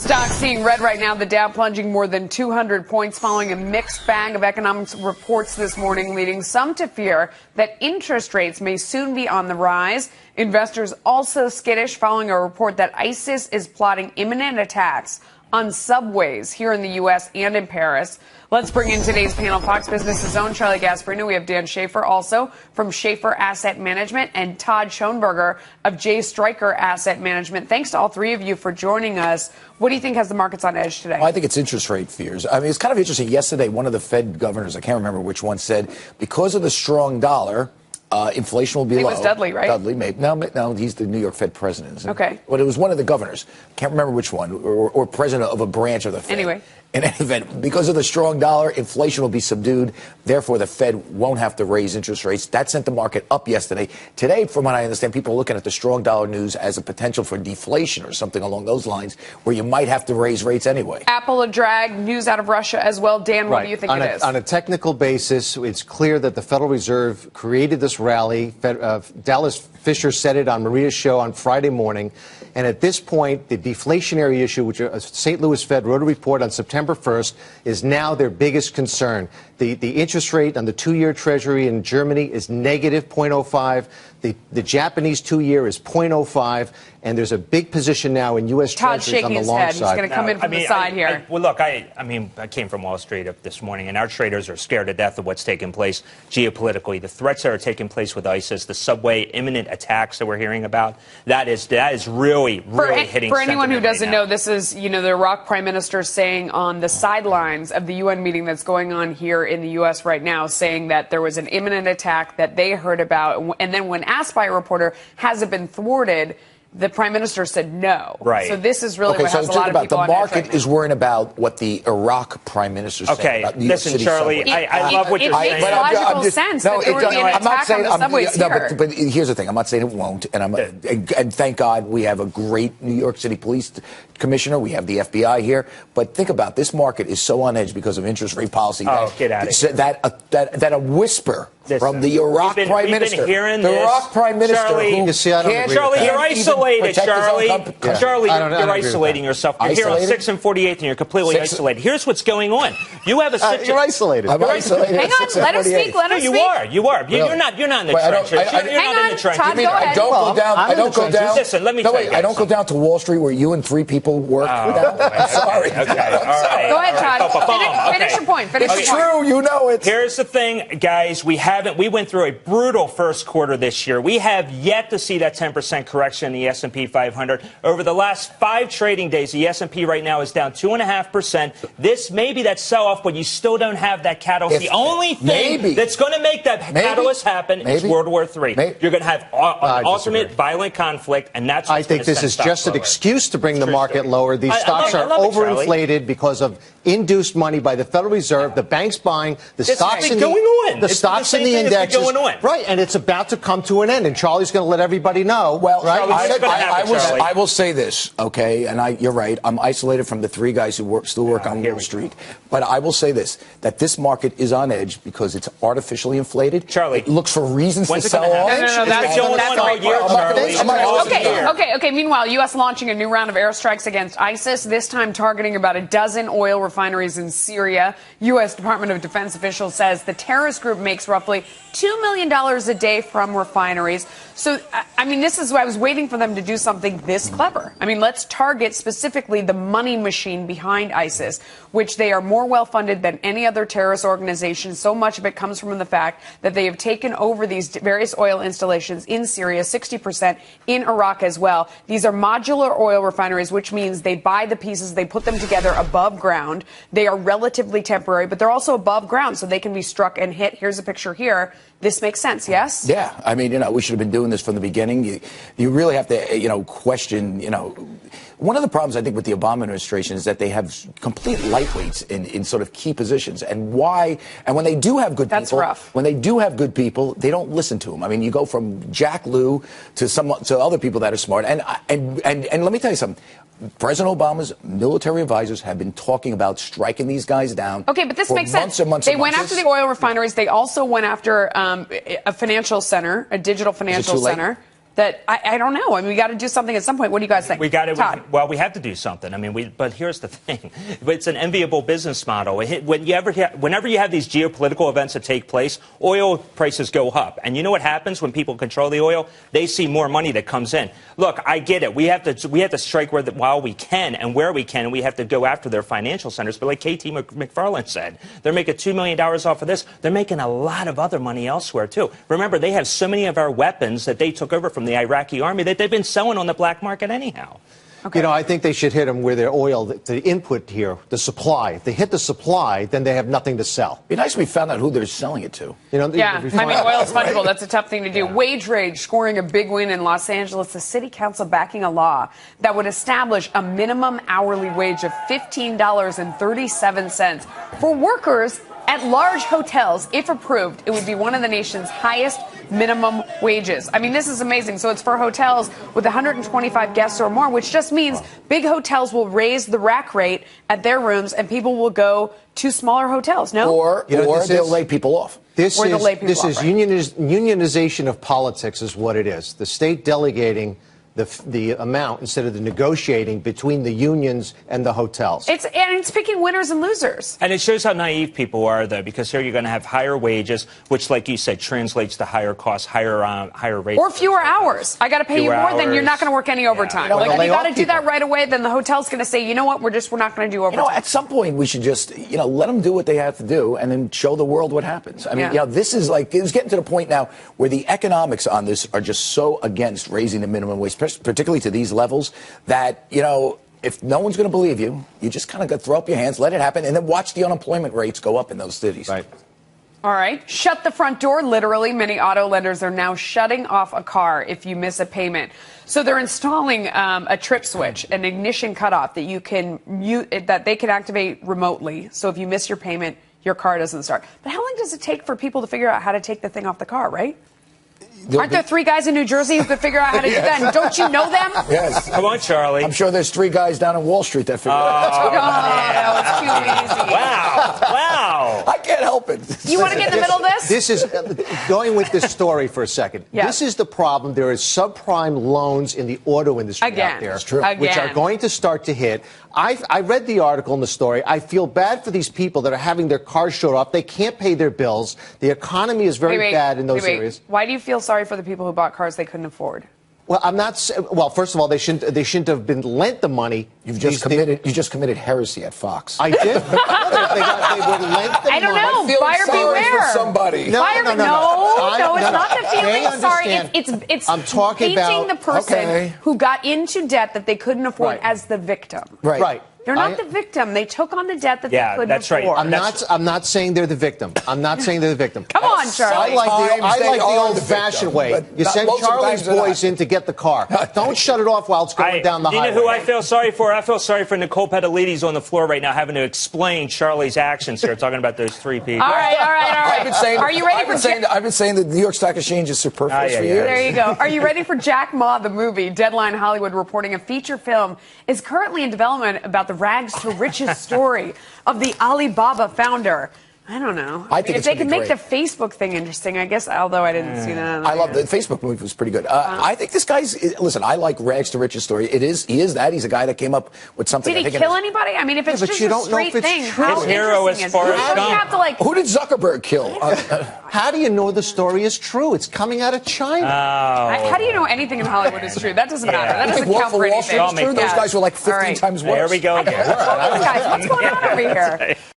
Stocks seeing red right now. The Dow plunging more than 200 points following a mixed bag of economic reports this morning, leading some to fear that interest rates may soon be on the rise. Investors also skittish following a report that ISIS is plotting imminent attacks on subways here in the U.S. and in Paris. Let's bring in today's panel. Fox Business' own Charlie Gasparino. We have Dan Shaffer, also from Shaffer Asset Management, and Todd Schoenberger of J. Stryker Asset Management. Thanks to all three of you for joining us. What do you think has the markets on edge today? Well, I think it's interest rate fears. I mean, it's kind of interesting. Yesterday, one of the Fed governors, I can't remember which one, said because of the strong dollar, inflation will be low. It was Dudley, right? Dudley, maybe. No, he's the New York Fed president. Okay. But it was one of the governors. Can't remember which one, or president of a branch of the Fed. Anyway. In any event, because of the strong dollar, inflation will be subdued. Therefore, the Fed won't have to raise interest rates. That sent the market up yesterday. Today, from what I understand, people are looking at the strong dollar news as a potential for deflation or something along those lines, where you might have to raise rates anyway. Apple a drag, news out of Russia as well. Dan, what do you think it is? On a technical basis, it's clear that the Federal Reserve created this rally. Dallas Fisher said it on Maria's show on Friday morning. And at this point, the deflationary issue, which St. Louis Fed wrote a report on September 1st, is now their biggest concern. The interest rate on the 2-year Treasury in Germany is negative 0.05. The Japanese 2-year is 0.05. And there's a big position now in U.S. Treasuries on the long side. He's going to come in from the side here. Well, look, I came from Wall Street up this morning, and our traders are scared to death of what's taking place geopolitically. The threats that are taking place with ISIS, the subway imminent attacks that we're hearing about, that is really hitting. For anyone who doesn't know, this is, the Iraq Prime Minister saying on the sidelines of the UN meeting that's going on here in the U.S. right now, saying that there was an imminent attack that they heard about. And then when asked by a reporter, has it been thwarted? The Prime Minister said no. Right. So this is really what has a lot of people on edge. The market right is worrying about what the Iraq Prime Minister said about New York City Charlie, I love what you're saying. It makes logical sense that there would be an attack on the subways here. But here's the thing. I'm not saying it won't. And thank God we have a great New York City police commissioner. We have the FBI here. But think about this market is so on edge because of interest rate policy. Get out of here. That a whisper from the Iraq Prime Minister. Iraq Prime Minister. Charlie, you're isolated, Charlie. Charlie, you're isolating yourself. You're here on 6 and 48, and you're completely isolated. Here's what's going on. You have a situation. You're isolated. I'm isolated. Hang on, let him speak. Let him speak. You are. You're not in the trenches. You're not in the trenches. Todd, go ahead. I don't go down. Listen, let me tell you. I don't go down to Wall Street where you and 3 people work. I'm sorry. Go ahead, Todd. Finish your point. It's true. You know it. Here's the thing, guys. We went through a brutal first quarter this year. We have yet to see that 10% correction in the S&P 500. Over the last 5 trading days, the S&P right now is down 2.5%. This may be that sell-off, but you still don't have that catalyst. The only thing that's going to make that catalyst happen is World War III. You're going to have an alternate violent conflict, and that's what's I think this is just an excuse to bring the market lower. These stocks are overinflated because of induced money by the Federal Reserve, the banks buying, the stocks in the stocks in the indexes. Right, and it's about to come to an end, and Charlie's going to let everybody know. Well, right? I will say this, okay, and you're right. I'm isolated from the 3 guys who still work on Wall Street. But I will say this, that this market is on edge because it's artificially inflated. Charlie. It looks for reasons to sell off. No, that's going on all year, Charlie. Okay. Meanwhile, U.S. launching a new round of airstrikes against ISIS, this time targeting about a dozen oil refineries in Syria. U.S. Department of Defense officials says the terrorist group makes roughly $2 million a day from refineries. So, this is why I was waiting for them to do something this clever. Let's target specifically the money machine behind ISIS, which they are more well-funded than any other terrorist organization. So much of it comes from the fact that they have taken over these various oil installations in Syria, 60% in Iraq as well. These are modular oil refineries, which means they buy the pieces, they put them together above ground. They are relatively temporary, but they're also above ground, so they can be struck and hit. Here's a picture here. This makes sense, yes? Yeah. We should have been doing this from the beginning. You really have to, question, one of the problems, I think, with the Obama administration is that they have complete lightweights in sort of key positions. And when they do have good That's people, rough. When they do have good people, they don't listen to them. You go from Jack Lew to other people that are smart. And let me tell you something. President Obama's military advisors have been talking about striking these guys down. Okay, but this makes sense. They went after the oil refineries. They also went after a financial center, a digital financial center. that I don't know. I mean, we got to do something at some point. What do you guys think? We got to. Todd. Well, we have to do something. I mean, but here's the thing: it's an enviable business model. Whenever you have these geopolitical events that take place, oil prices go up, and you know what happens when people control the oil? They see more money that comes in. Look, I get it. We have to strike while we can and where we can, and we have to go after their financial centers. But like KT McFarland said, they're making $2 million off of this. They're making a lot of other money elsewhere too. Remember, they have so many of our weapons that they took over from the Iraqi army that they've been selling on the black market anyhow. Okay. You know, I think they should hit them where their oil, the input here, the supply. If they hit the supply, then they have nothing to sell. It'd be nice if we found out who they're selling it to. You know, yeah, I mean, oil is fungible. That's a tough thing to do. Yeah. Wage rage scoring a big win in Los Angeles. The city council backing a law that would establish a minimum hourly wage of $15.37 for workers at large hotels. If approved, it would be one of the nation's highest minimum wages. I mean, this is amazing. So it's for hotels with 125 guests or more, which just means big hotels will raise the rack rate at their rooms and people will go to smaller hotels. No? Or they'll lay people off. This is unionization of politics is what it is. The state delegating the amount instead of the negotiating between the unions and the hotels. It's picking winners and losers. And it shows how naive people are, though, because here you're going to have higher wages, which, like you said, translates to higher costs, higher rates. Or fewer hours. I got to pay you more, then you're not going to work any overtime. Yeah. Like, if you got to do that right away, then the hotel's going to say, you know what, we're not going to do overtime. You know, at some point we should just, let them do what they have to do and then show the world what happens. I mean, this is like, it's getting to the point now where the economics on this are just so against raising the minimum wage, particularly to these levels, that, if no one's going to believe you, you just kind of got to throw up your hands, let it happen, and then watch the unemployment rates go up in those cities. Right. All right. Shut the front door. Literally, many auto lenders are now shutting off a car if you miss a payment. So they're installing a trip switch, an ignition cutoff that they can activate remotely. So if you miss your payment, your car doesn't start. But how long does it take for people to figure out how to take the thing off the car, right? Aren't there 3 guys in New Jersey who could figure out how to do that? And don't you know them? Yes. Come on, Charlie. I'm sure there's 3 guys down in Wall Street that figure it out. Oh, that was too easy. Wow. I can't help it. You want to get in the middle of this? This is going with this story for a second. Yeah. This is the problem. There is subprime loans in the auto industry out there, which are going to start to hit. I read the article in the story. I feel bad for these people that are having their cars shut off. They can't pay their bills. The economy is very bad in those areas. Why do you feel sorry for the people who bought cars they couldn't afford? Well, I'm not. Well, first of all, they shouldn't have been lent the money. You just committed heresy at Fox. I did. They were lent the I don't money. know. Buyer beware. For somebody. No, it's not the feeling sorry. It's I'm talking painting about the person who got into debt that they couldn't afford as the victim. Right. They're not the victim. They took on the debt that they couldn't afford. Right. I'm not saying they're the victim. I'm not saying they're the victim. Come on, Charlie. I like the old-fashioned way. You send Charlie's boys in to get the car. Don't shut it off while it's going down the highway. You know who I feel sorry for? I feel sorry for Nicole Petalides on the floor right now having to explain Charlie's actions here, talking about those 3 people. All right. Are you ready I've been saying the New York Stock Exchange is superfluous for years. There you go. Are you ready for Jack Ma, the movie? Deadline Hollywood reporting a feature film is currently in development about the rags to riches story of the Alibaba founder. I don't know. I think if they could make the Facebook thing interesting, I guess, although I didn't see that. I love the Facebook movie. Was pretty good. I think this guy's, listen, I like rags to riches story. He is that. He's a guy that came up with something. Did he kill anybody? I mean, if it's just a straight thing, how his hero is Forrest Gump. Who did Zuckerberg kill? How do you know the story is true? It's coming out of China. How do you know anything in Hollywood is true? That doesn't matter. That doesn't count for anything. Those guys were like 15 times worse. There we go again. Guys, what's going on over here?